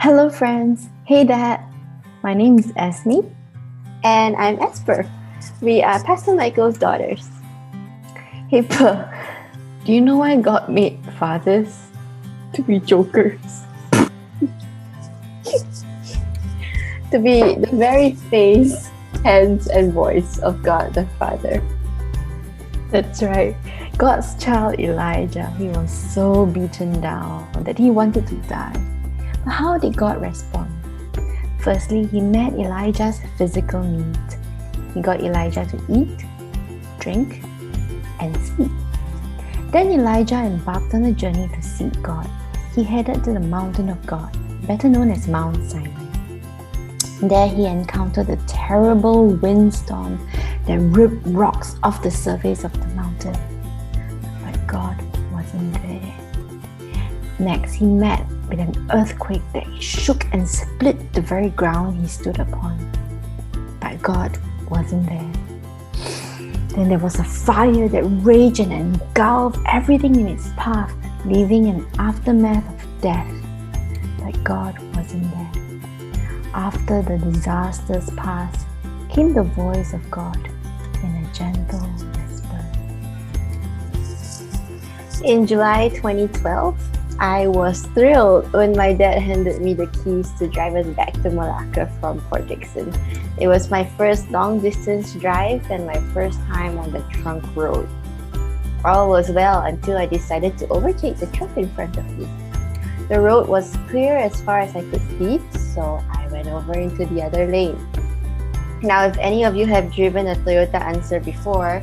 Hello, friends. Hey, Dad. My name is Esme. And I'm Esper. We are Pastor Michael's daughters. Hey, Per. Do you know why God made fathers to be jokers? To be the very face, hands, and voice of God the Father. That's right. God's child Elijah, he was so beaten down that he wanted to die. But how did God respond? Firstly, he met Elijah's physical needs. He got Elijah to eat, drink, and sleep. Then Elijah embarked on a journey to seek God. He headed to the mountain of God, better known as Mount Sinai. There he encountered a terrible windstorm that ripped rocks off the surface of the mountain. But God wasn't there. Next, he met with an earthquake that shook and split the very ground he stood upon. But God wasn't there. Then there was a fire that raged and engulfed everything in its path, leaving an aftermath of death. But God wasn't there. After the disasters passed, came the voice of God in a gentle whisper. In July 2012, I was thrilled when my dad handed me the keys to drive us back to Malacca from Port Dickson. It was my first long-distance drive and my first time on the trunk road. All was well until I decided to overtake the truck in front of me. The road was clear as far as I could see, so I went over into the other lane. Now, if any of you have driven a Toyota Answer before,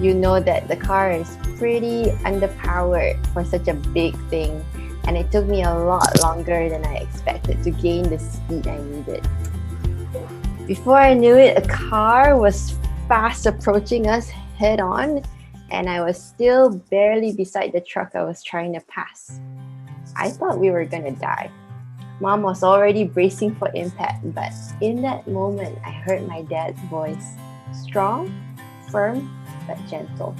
you know that the car is pretty underpowered for such a big thing, and it took me a lot longer than I expected to gain the speed I needed. Before I knew it, a car was fast approaching us head on, and I was still barely beside the truck I was trying to pass. I thought we were gonna die. Mom was already bracing for impact, but in that moment, I heard my dad's voice. Strong, firm, but gentle.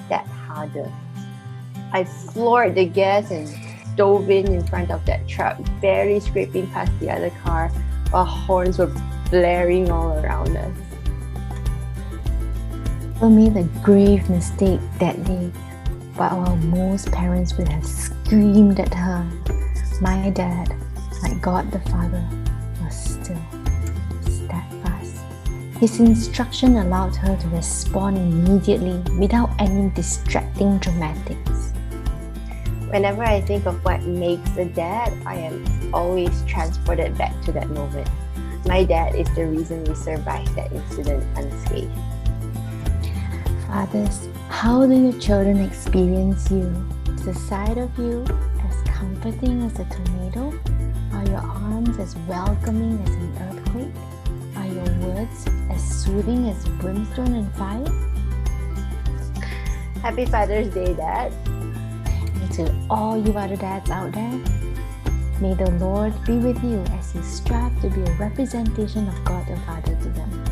Step harder. I floored the gas and dove in front of that truck, barely scraping past the other car while horns were blaring all around us. We made a grave mistake that day, but while most parents would have screamed at her, my dad, like God the Father, was still steadfast. His instruction allowed her to respond immediately without any distracting dramatics. Whenever I think of what makes a dad, I am always transported back to that moment. My dad is the reason we survived that incident unscathed. Fathers, how do your children experience you? Is the sight of you as comforting as a tornado? Are your arms as welcoming as an earthquake? Are your words as soothing as brimstone and fire? Happy Father's Day, Dad. And to all you other dads out there, may the Lord be with you as you strive to be a representation of God the Father to them.